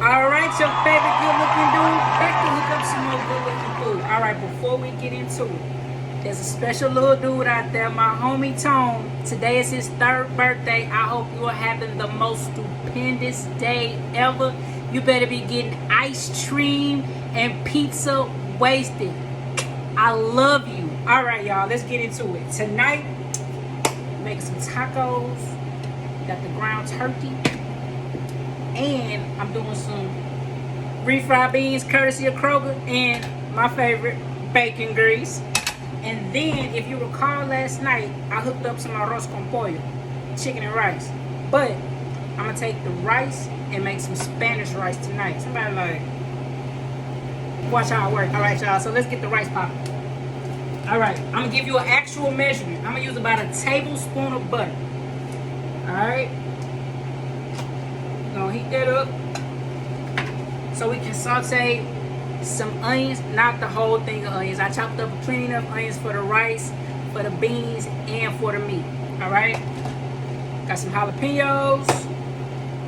Alright, your favorite good looking dude, back to hook up some more good looking food. Alright, before we get into it, there's a special little dude out there, my homie Tone. Today is his 3rd birthday. I hope you are having the most stupendous day ever. You better be getting ice cream and pizza wasted. I love you. Alright, y'all, let's get into it. Tonight, make some tacos. Got the ground turkey. And I'm doing some refried beans courtesy of Kroger and my favorite, bacon grease. And then, if you recall last night, I hooked up some arroz con pollo, chicken and rice. But I'm going to take the rice and make some Spanish rice tonight. Somebody like, watch how it works. All right, y'all, so let's get the rice popping. All right, I'm going to give you an actual measurement. I'm going to use about a tablespoon of butter. All right. Gonna heat that up so we can saute some onions, not the whole thing of onions. I chopped up plenty enough onions for the rice, for the beans, and for the meat. All right, got some jalapenos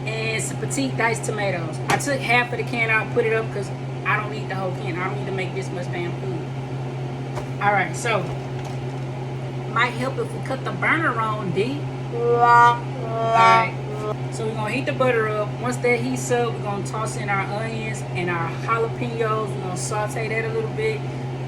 and some petite diced tomatoes. I took half of the can out, put it up because I don't need the whole can. I don't need to make this much damn food. All right, so might help if we cut the burner on, D. All right. So we're going to heat the butter up. Once that heats up, we're going to toss in our onions and our jalapenos. We're going to saute that a little bit.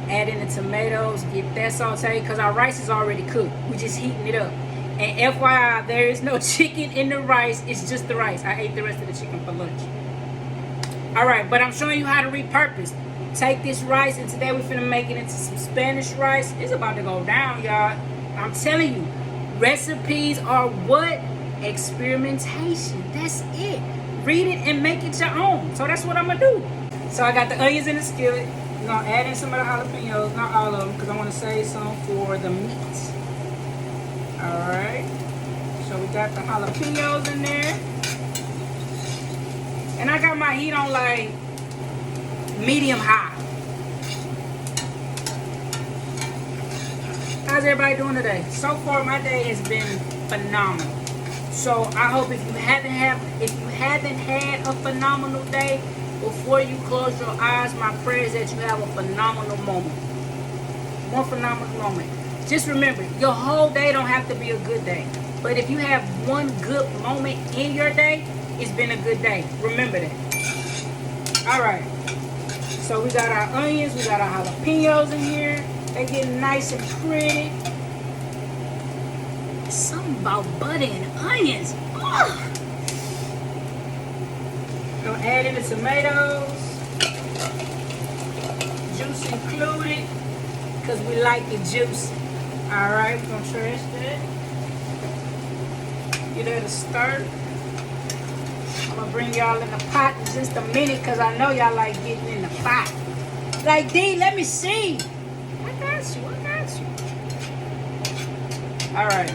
Add in the tomatoes. Get that sauteed because our rice is already cooked. We're just heating it up. And FYI, there is no chicken in the rice. It's just the rice. I ate the rest of the chicken for lunch. Alright, but I'm showing you how to repurpose. Take this rice and today we're finna make it into some Spanish rice. It's about to go down, y'all. I'm telling you, recipes are what? Experimentation. That's it. Read it and make it your own. So that's what I'm gonna do. So I got the onions in the skillet. I'm gonna add in some of the jalapenos, not all of them, because I want to save some for the meat. Alright. So we got the jalapenos in there. And I got my heat on like medium high. How's everybody doing today? So far my day has been phenomenal. So I hope if you haven't had a phenomenal day, before you close your eyes, my prayer is that you have a phenomenal moment. One phenomenal moment. Just remember, your whole day don't have to be a good day. But if you have one good moment in your day, it's been a good day. Remember that. Alright. So we got our onions, we got our jalapenos in here. They're getting nice and pretty. Something about butter and onions. Oh. Gonna add in the tomatoes, juice included, because we like the juice. All right, we're gonna trash that. Get that a stir. I'm gonna bring y'all in the pot in just a minute, because I know y'all like getting in the pot. Like, D, let me see. I got you. All right.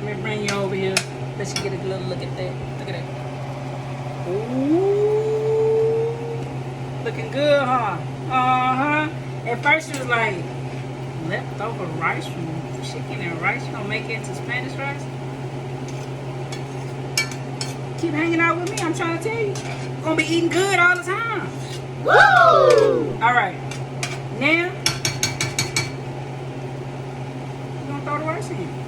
Let me bring you over here. Let you get a little look at that. Look at that. Ooh. Looking good, huh? Uh-huh. At first it was like leftover rice from chicken and rice. You gonna make it into Spanish rice? Keep hanging out with me. I'm trying to tell you. You're gonna be eating good all the time. Woo! Alright. Now, we're gonna throw the rice in.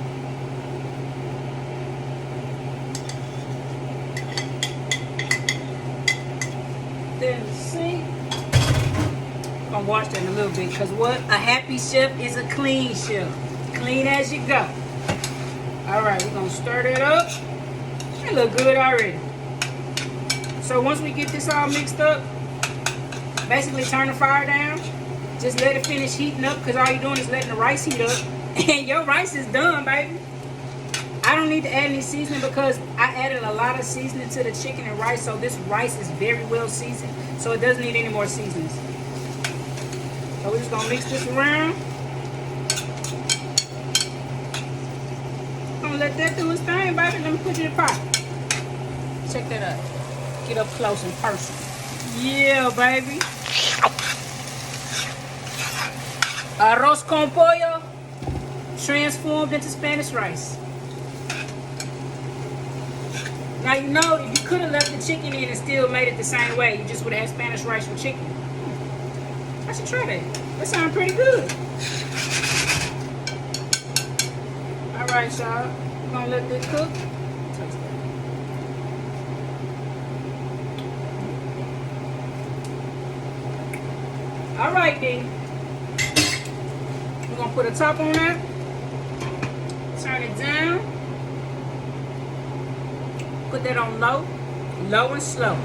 In the sink. I'm gonna wash that in a little bit because what? A happy chef is a clean chef. Clean as you go. Alright, we're gonna stir that up. It look good already. So once we get this all mixed up, basically turn the fire down. Just let it finish heating up because all you're doing is letting the rice heat up. And your rice is done, baby. I don't need to add any seasoning because I added a lot of seasoning to the chicken and rice, so this rice is very well seasoned, so it doesn't need any more seasonings. So we're just gonna mix this around. I'm gonna let that do its thing, baby. Let me put you in the pot. Check that out. Get up close and personal. Yeah, baby. Arroz con pollo transformed into Spanish rice. Now you know if you could have left the chicken in and still made it the same way, you just would have had Spanish rice with chicken. I should try that. That sounds pretty good. Alright, y'all. We're gonna let this cook. Alright then. We're gonna put a top on that. Turn it down. Put that on low. Low and slow.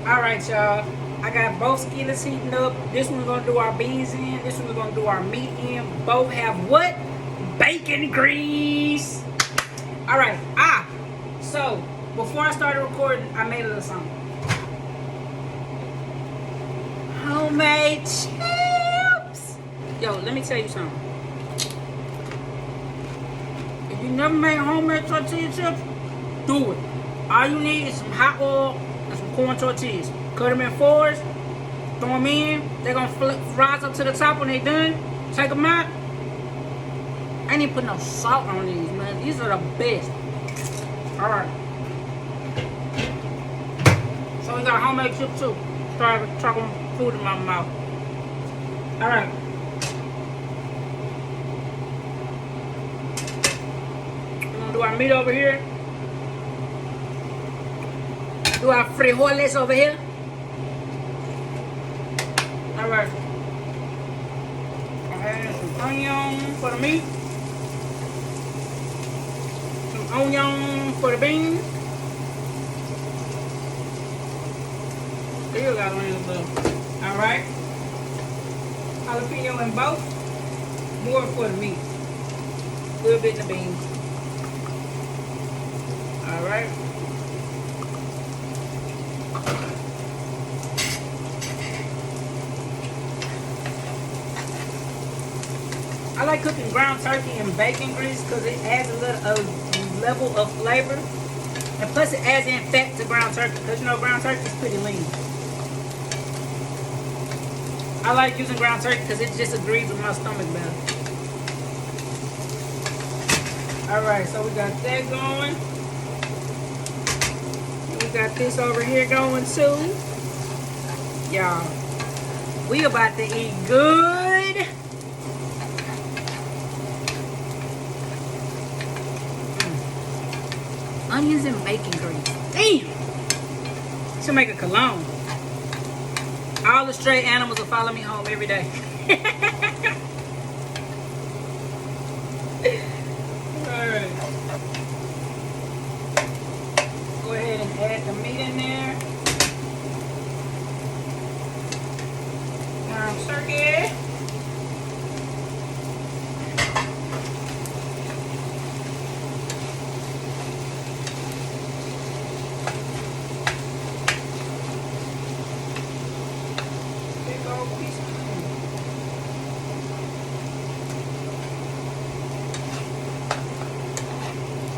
Alright, y'all. I got both skillets heating up. This one we're gonna do our beans in. This one we're gonna do our meat in. Both have what? Bacon grease. Alright. So before I started recording, I made a little something. Homemade chips. Yo, let me tell you something. If you never made homemade tortilla chips, do it. All you need is some hot oil and some corn tortillas. Cut them in fours, throw them in. They're gonna rise up to the top when they're done. Take them out. I ain't even put no salt on these, man. These are the best. Alright. So we got homemade chips too. Sorry for chocolate food in my mouth. Alright. We're gonna do our meat over here. Do our frijoles over here. Alright. I have some onion for the meat. Some onion for the beans. Still got onions though. Alright. Jalapeno in both. More for the meat. A little bit in the beans. Alright. I like cooking ground turkey and bacon grease because it adds a level of flavor. And plus it adds in fat to ground turkey because you know ground turkey is pretty lean. I like using ground turkey because it just agrees with my stomach better. Alright, so we got that going. And we got this over here going too. Y'all, we about to eat good. Onions and bacon grease. Damn! Should make a cologne. All the stray animals will follow me home every day. Alright. Go ahead and add the meat in there. Turkey.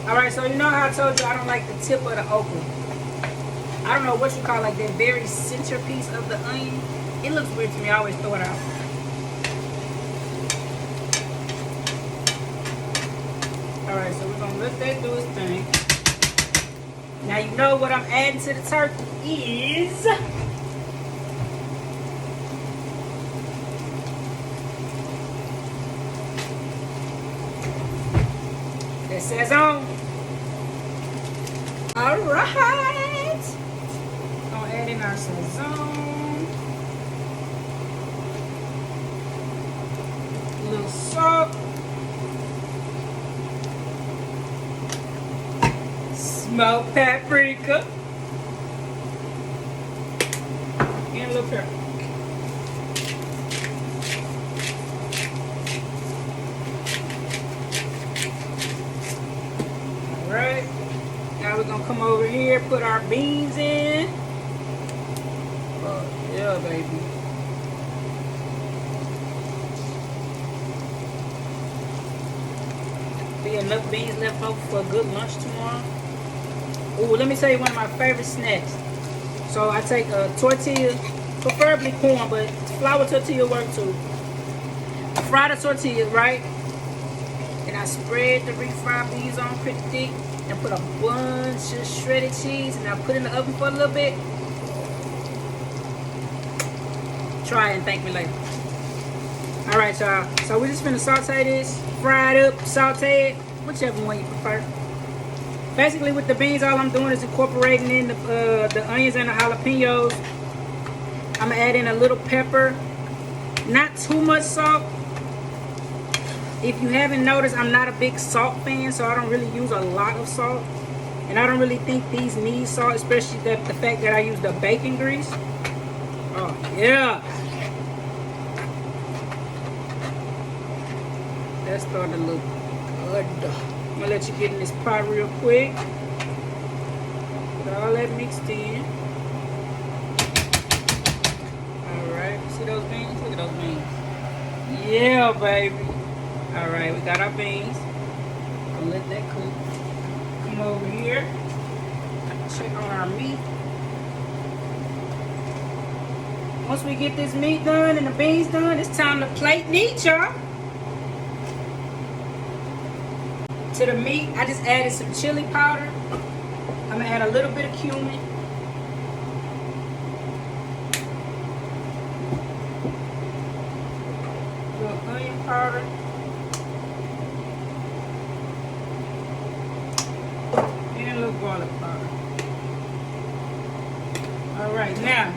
Alright, so you know how I told you I don't like the tip of the okra. I don't know what you call like that very centerpiece of the onion. It looks weird to me. I always throw it out. Alright, so we're going to let that do its thing. Now you know what I'm adding to the turkey is... that sazon. Alright. Gonna add in our sazon. A little salt. Smoked paprika. And a little pepper. Alright. Now we're gonna come over here, put our beans in. Oh yeah, baby. Be enough beans left over for a good lunch tomorrow. Ooh, let me tell you one of my favorite snacks. So I take a tortilla, preferably corn, but flour tortilla work too. I fry the tortillas, right? And I spread the refried beans on pretty thick. and put a bunch of shredded cheese, and I'll put it in the oven for a little bit. Try it and thank me later. All right, y'all. So we're just gonna saute this, fry it up, saute it, whichever one you prefer. Basically, with the beans, all I'm doing is incorporating in the onions and the jalapenos. I'm gonna add in a little pepper, not too much salt. If you haven't noticed, I'm not a big salt fan, so I don't really use a lot of salt. And I don't really think these need salt, especially the fact that I use the bacon grease. Oh, yeah. That's starting to look good. I'm gonna let you get in this pot real quick. Get all that mixed in. Alright, see those beans? Look at those beans. Yeah, baby. Alright, we got our beans. Gonna let that cook. Come over here. Check on our meat. Once we get this meat done and the beans done, it's time to plate meat, y'all. To the meat, I just added some chili powder. I'm gonna add a little bit of cumin. A little onion powder. And a little garlic powder. All right, now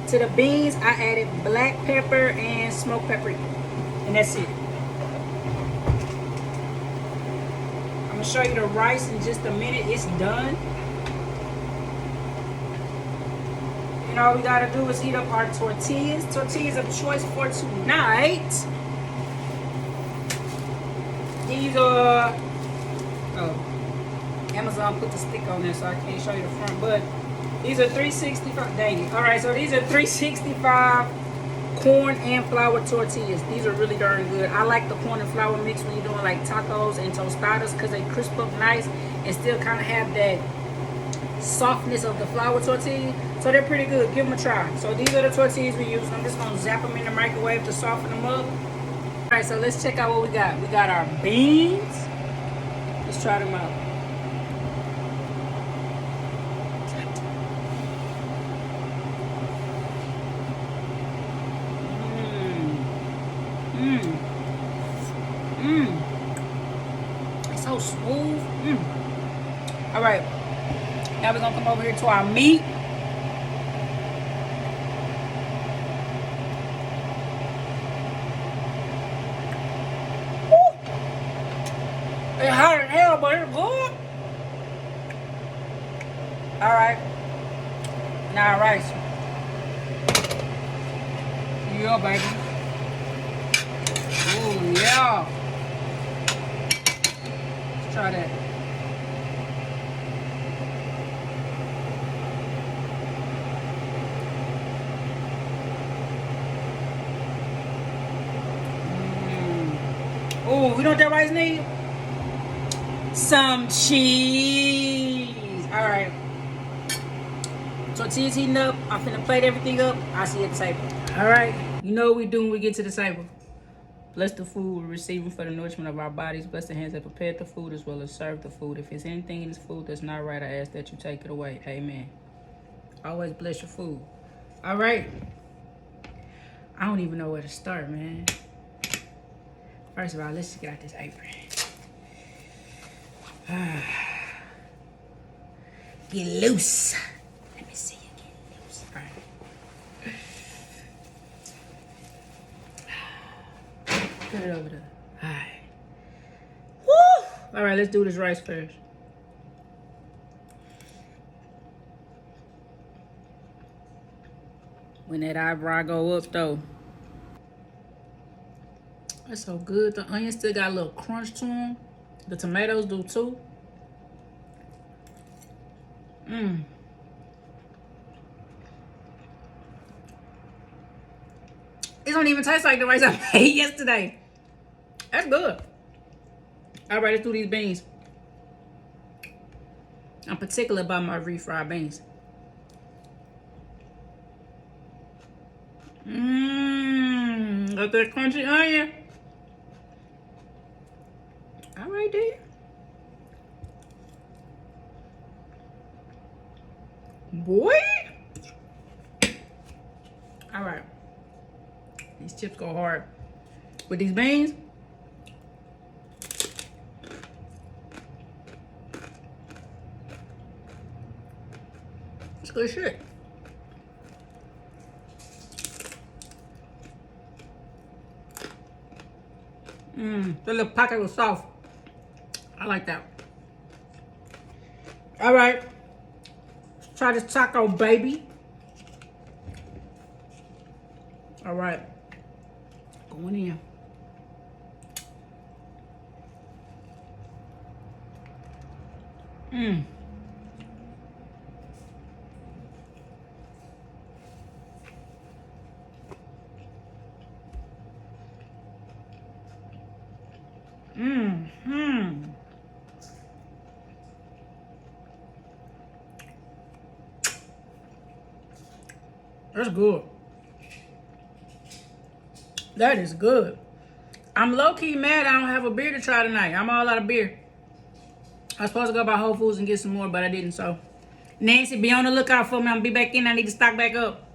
to the beans, I added black pepper and smoked paprika, and that's it. Show you the rice in just a minute. It's done, and all we gotta do is heat up our tortillas of choice for tonight. These are Amazon put the stick on there, so I can't show you the front, but these are 365. Dang it. All right, so these are 365 corn and flour tortillas. These are really darn good. I like the corn and flour mix when you're doing like tacos and tostadas because they crisp up nice and still kind of have that softness of the flour tortilla. So they're pretty good. Give them a try. So these are the tortillas we use. I'm just going to zap them in the microwave to soften them up. All right, so let's check out what we got. We got our beans. Let's try them out. It's so smooth. All right, now we're gonna come over here to our meat. Woo! It's hot as hell, but it's good. All right, now rice. Yeah, baby. Ooh, yeah. Let's try that. Oh, you know what that rice need? Some cheese. All right. Tortillas heating up. I'm finna plate everything up. I'll see you at the table. All right. You know what we do when we get to the table. Bless the food we're receiving for the nourishment of our bodies. Bless the hands that prepared the food as well as served the food. If there's anything in this food that's not right, I ask that you take it away. Amen. Always bless your food. All right. I don't even know where to start, man. First of all, let's just get out this apron. Get loose. Let me see you get loose. All right. Put it over there. All right. Woo! All right, let's do this rice first. When that eyebrow go up, though. That's so good. The onions still got a little crunch to them. The tomatoes do too. It don't even taste like the rice I made yesterday. That's good. All right, let's do these beans. I'm particular about my refried beans. Got that crunchy onion. All right, dude. boy. All right. These chips go hard. With these beans, it's good shit. The little pocket was soft. I like that. All right. Let's try this taco, baby. All right. Going in. That's good. That is good. I'm low-key mad I don't have a beer to try tonight. I'm all out of beer. I was supposed to go by Whole Foods and get some more, but I didn't. So, Nancy, be on the lookout for me. I'm going to be back in. I need to stock back up.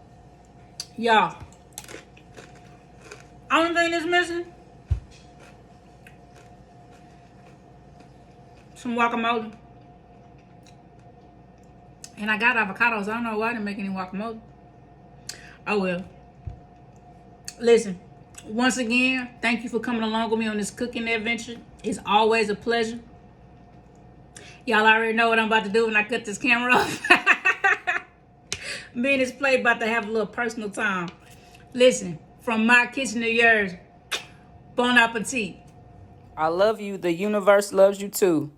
Y'all. Only thing that's missing, some guacamole. And I got avocados. I don't know why I didn't make any guacamole. Oh, well. Listen, once again, thank you for coming along with me on this cooking adventure. It's always a pleasure. Y'all already know what I'm about to do when I cut this camera off. Me and this plate about to have a little personal time. Listen, from my kitchen to yours, bon appetit. I love you. The universe loves you too.